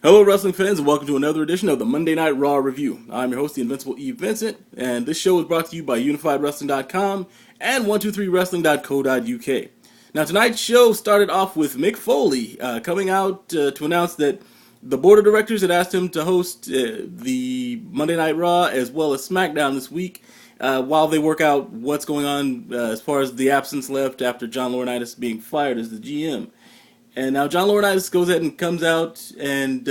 Hello, wrestling fans, and welcome to another edition of the Monday Night Raw Review. I'm your host, the Invincible Vincent, and this show is brought to you by UnifiedWrestling.com and 123wrestling.co.uk. Now, tonight's show started off with Mick Foley coming out to announce that the board of directors had asked him to host the Monday Night Raw as well as SmackDown this week while they work out what's going on as far as the absence left after John Laurinaitis being fired as the GM. And now John Laurinaitis goes ahead and comes out and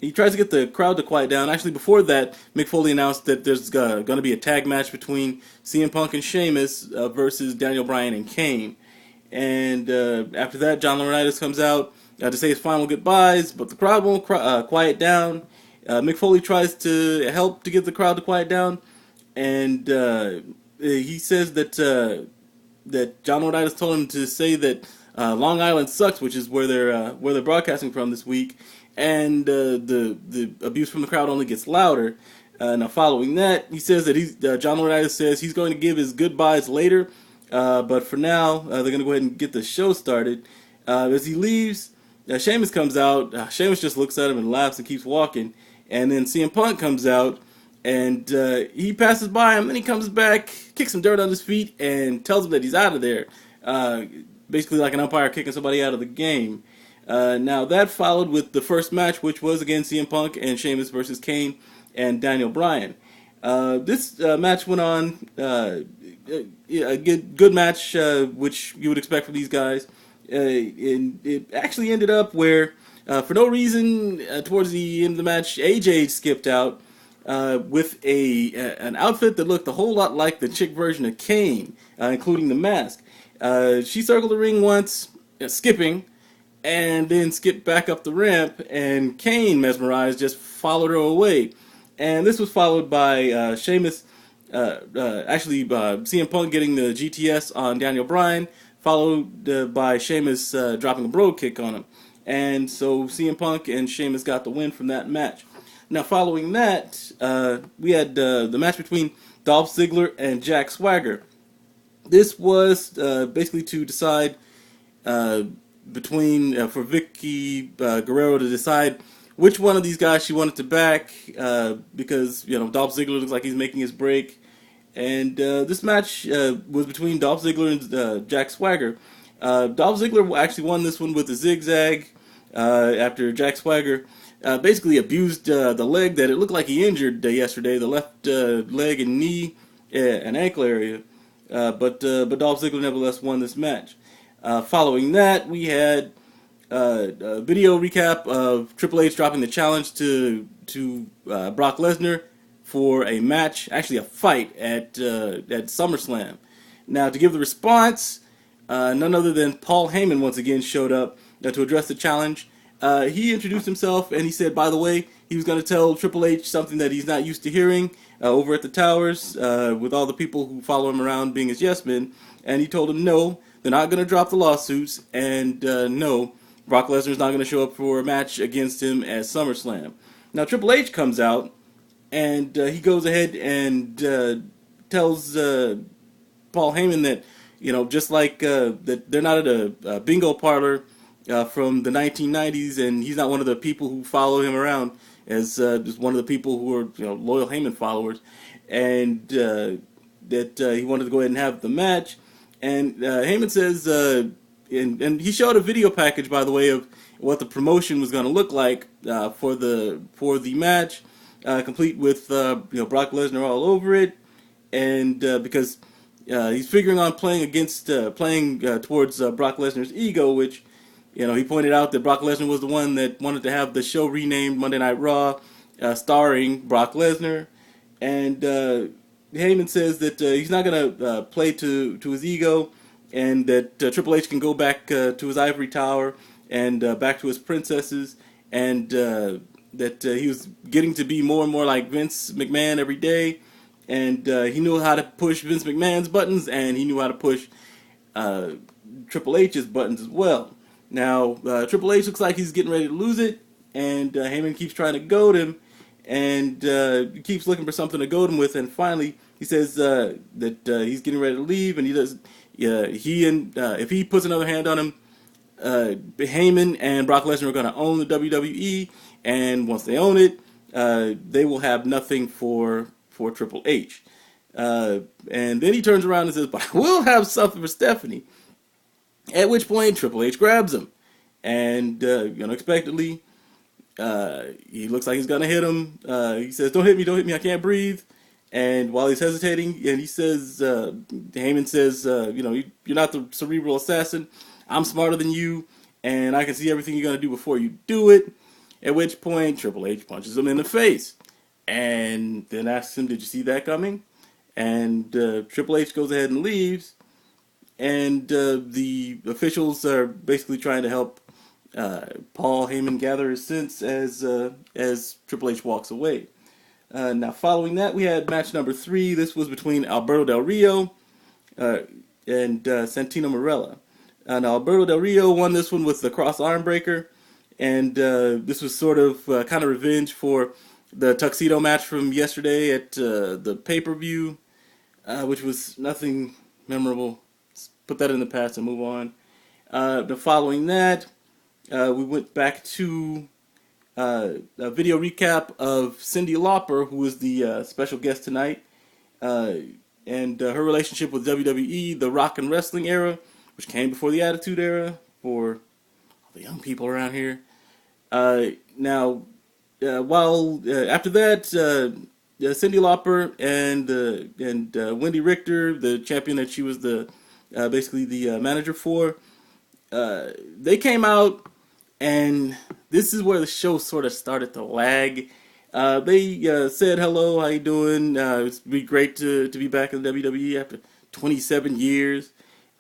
he tries to get the crowd to quiet down. Actually, before that, Mick Foley announced that there's going to be a tag match between CM Punk and Sheamus versus Daniel Bryan and Kane. And after that, John Laurinaitis comes out to say his final goodbyes, but the crowd won't quiet down. Mick Foley tries to help to get the crowd to quiet down, and he says that John Laurinaitis told him to say that Long Island sucks, which is where they're broadcasting from this week, and the abuse from the crowd only gets louder. Now, following that, he says that John Laurinaitis says he's going to give his goodbyes later, but for now, they're going to go ahead and get the show started. As he leaves, Sheamus comes out. Sheamus just looks at him and laughs and keeps walking, and then CM Punk comes out, and he passes by him, then he comes back, kicks some dirt on his feet, and tells him that he's out of there. Basically like an umpire kicking somebody out of the game. Now that followed with the first match, which was again CM Punk and Sheamus versus Kane and Daniel Bryan. This match went on a good match, which you would expect from these guys. And it actually ended up where, for no reason, towards the end of the match, AJ skipped out with an outfit that looked a whole lot like the chick version of Kane, including the mask. She circled the ring once, skipping, and then skipped back up the ramp, and Kane, mesmerized, just followed her away. And this was followed by Sheamus, CM Punk getting the GTS on Daniel Bryan, followed by Sheamus dropping a Brogue Kick on him. And so CM Punk and Sheamus got the win from that match. Now, following that, we had the match between Dolph Ziggler and Jack Swagger. This was basically to decide for Vicky Guerrero to decide which one of these guys she wanted to back because Dolph Ziggler looks like he's making his break, and this match was between Dolph Ziggler and Jack Swagger. Dolph Ziggler actually won this one with a zigzag after Jack Swagger basically abused the leg that it looked like he injured yesterday, the left leg and knee and ankle area. But Dolph Ziggler nevertheless won this match. Following that, we had a video recap of Triple H dropping the challenge to Brock Lesnar for a match, actually a fight at SummerSlam. Now, to give the response, none other than Paul Heyman once again showed up to address the challenge. He introduced himself and he said, by the way, he was going to tell Triple H something that he's not used to hearing over at the Towers with all the people who follow him around being his yes men. And he told him, no, they're not going to drop the lawsuits. And no, Brock Lesnar's not going to show up for a match against him at SummerSlam. Now, Triple H comes out and he goes ahead and tells Paul Heyman that, just like that they're not at a bingo parlor from the 1990s, and he's not one of the people who follow him around as just one of the people who are loyal Heyman followers, and that he wanted to go ahead and have the match. And Heyman says, and he showed a video package, by the way, of what the promotion was going to look like for the match, complete with Brock Lesnar all over it, and because he's figuring on playing towards Brock Lesnar's ego, which he pointed out that Brock Lesnar was the one that wanted to have the show renamed Monday Night Raw, starring Brock Lesnar. And Heyman says that he's not going to play to his ego, and that Triple H can go back to his ivory tower and back to his princesses, and that he was getting to be more and more like Vince McMahon every day, and he knew how to push Vince McMahon's buttons, and he knew how to push Triple H's buttons as well. Now, Triple H looks like he's getting ready to lose it, and Heyman keeps trying to goad him, and keeps looking for something to goad him with, and finally he says that he's getting ready to leave, and he does. If he puts another hand on him, Heyman and Brock Lesnar are going to own the WWE, and once they own it, they will have nothing for Triple H. And then he turns around and says, "But I will have something for Stephanie." At which point, Triple H grabs him, and unexpectedly, he looks like he's gonna hit him. He says, "Don't hit me! Don't hit me! I can't breathe." And while he's hesitating, and he says, Heyman says, you're not the cerebral assassin. I'm smarter than you, and I can see everything you're gonna do before you do it. At which point, Triple H punches him in the face, and then asks him, "Did you see that coming?" And Triple H goes ahead and leaves, and the officials are basically trying to help Paul Heyman gather his sense as Triple H walks away. Now, following that, we had match number 3. This was between Alberto Del Rio and Santino Marella. Now, Alberto Del Rio won this one with the cross arm breaker, and this was sort of kind of revenge for the tuxedo match from yesterday at the pay-per-view, which was nothing memorable. Let's put that in the past and move on. Following that, we went back to a video recap of Cyndi Lauper, who is the special guest tonight, and her relationship with WWE, the Rock and Wrestling era, which came before the Attitude Era for all the young people around here. Now, after that, Cyndi Lauper and Wendy Richter, the champion that she was basically the manager for, they came out. And this is where the show sort of started to lag. They said, "Hello, how you doing? It's be great to be back in the WWE after 27 years."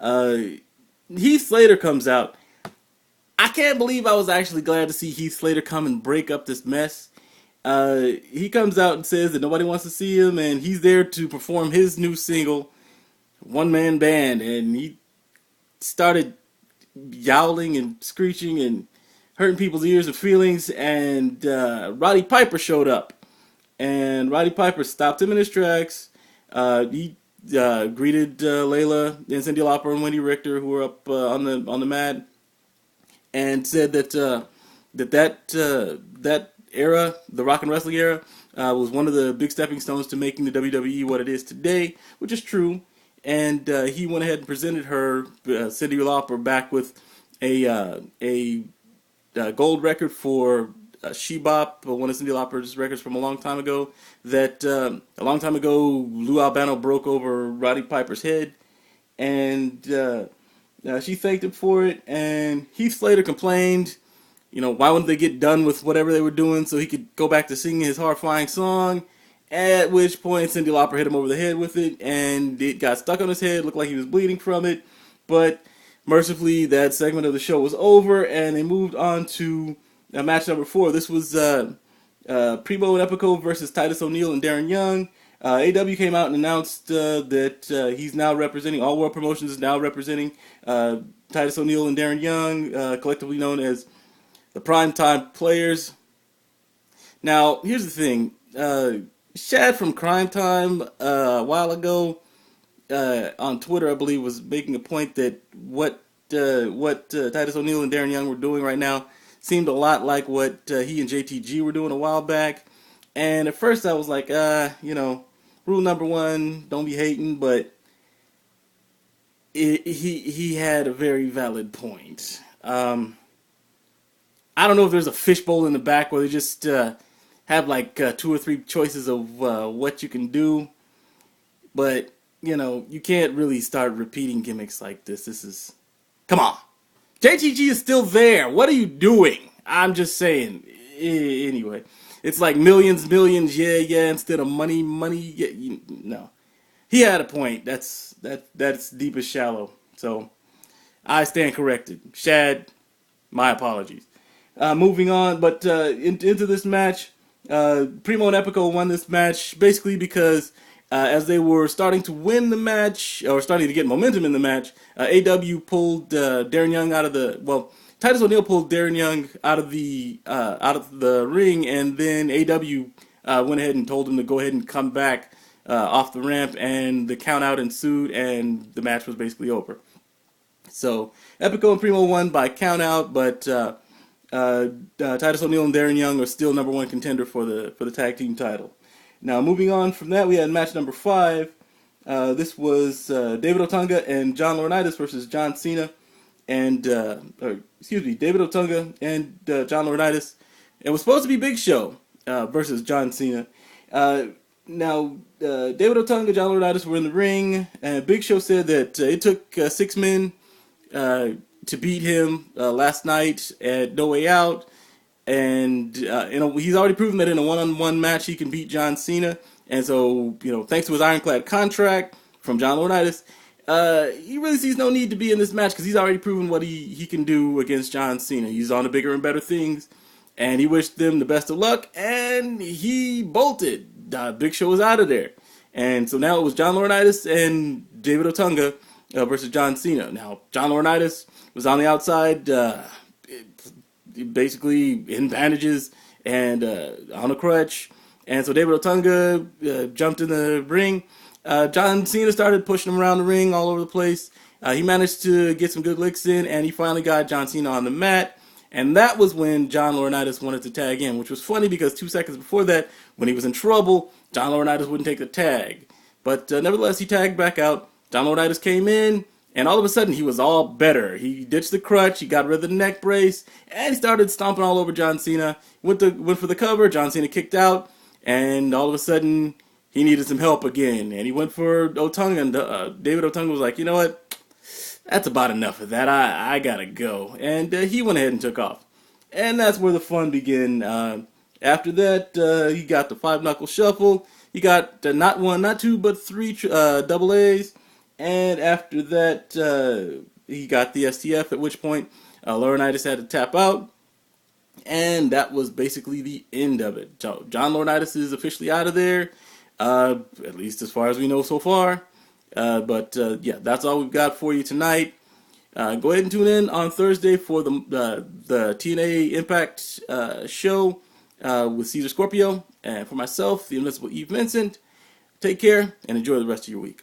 Heath Slater comes out. I can't believe I was actually glad to see Heath Slater come and break up this mess. He comes out and says that nobody wants to see him, and he's there to perform his new single, One Man Band. And he started yowling and screeching and hurting people's ears and feelings, and Roddy Piper showed up. And Roddy Piper stopped him in his tracks. He greeted Layla and Cyndi Lauper and Wendy Richter, who were up on the mat, and said that that era, the Rock and Wrestling era, was one of the big stepping stones to making the WWE what it is today, which is true. And he went ahead and presented her, Cyndi Lauper, back with a gold record for She Bop, one of Cyndi Lauper's records from a long time ago, that a long time ago Lou Albano broke over Roddy Piper's head, and she thanked him for it, and Heath Slater complained, why wouldn't they get done with whatever they were doing so he could go back to singing his horrifying song, at which point Cyndi Lauper hit him over the head with it, and it got stuck on his head, looked like he was bleeding from it, but mercifully, that segment of the show was over, and they moved on to match number 4. This was Primo and Epico versus Titus O'Neil and Darren Young. AW came out and announced that he's now representing, All World Promotions is now representing Titus O'Neil and Darren Young, collectively known as the Primetime Players. Now, here's the thing. Shad from Crime Time a while ago on Twitter, I believe, was making a point that what Titus O'Neil and Darren Young were doing right now seemed a lot like what he and JTG were doing a while back. And at first I was like, rule number 1, don't be hating, but he had a very valid point. I don't know if there's a fishbowl in the back where they just have like 2 or 3 choices of what you can do, but you can't really start repeating gimmicks like this. This is... Come on. JTG is still there. What are you doing? I'm just saying. Anyway, it's like millions, yeah, instead of money, yeah, no. He had a point. That's deep as shallow. So, I stand corrected. Shad, my apologies. Moving on, but into this match, Primo and Epico won this match basically because as they were starting to win the match, or starting to get momentum in the match, AW pulled Darren Young out of Titus O'Neil pulled Darren Young out of the ring, and then AW went ahead and told him to go ahead and come back off the ramp, and the count out ensued, and the match was basically over. So Epico and Primo won by count out, but Titus O'Neil and Darren Young are still number one contender for the tag team title. Now moving on from that, we had match number 5. This was David Otunga and John Laurinaitis versus John Cena and David Otunga and John Laurinaitis. It was supposed to be Big Show versus John Cena. Now, David Otunga, John Laurinaitis were in the ring, and Big Show said that it took 6 men to beat him last night at No Way Out, and he's already proven that in a one-on-one match he can beat John Cena. And so, thanks to his ironclad contract from John Laurinaitis, he really sees no need to be in this match because he's already proven what he can do against John Cena. He's on to bigger and better things, and he wished them the best of luck, and he bolted. Big Show was out of there. And so now it was John Laurinaitis and David Otunga versus John Cena. Now, John Laurinaitis was on the outside, basically in bandages and on a crutch. And so David Otunga jumped in the ring. John Cena started pushing him around the ring all over the place. He managed to get some good licks in, and he finally got John Cena on the mat. And that was when John Laurinaitis wanted to tag in, which was funny because 2 seconds before that, when he was in trouble, John Laurinaitis wouldn't take the tag. But nevertheless, he tagged back out. John Laurinaitis came in, and all of a sudden, he was all better. He ditched the crutch, he got rid of the neck brace, and he started stomping all over John Cena. Went for the cover, John Cena kicked out, and all of a sudden, he needed some help again. And he went for Otunga, and David Otunga was like, you know what? That's about enough of that. I gotta go. And he went ahead and took off. And that's where the fun began. After that, he got the 5-knuckle shuffle. He got not 1, not 2, but 3 double A's. And after that, he got the STF, at which point Laurinaitis had to tap out. And that was basically the end of it. John Laurinaitis is officially out of there, at least as far as we know so far. But that's all we've got for you tonight. Go ahead and tune in on Thursday for the TNA Impact show with Caesar Scorpio. And for myself, the Invincible Eve Vincent, take care and enjoy the rest of your week.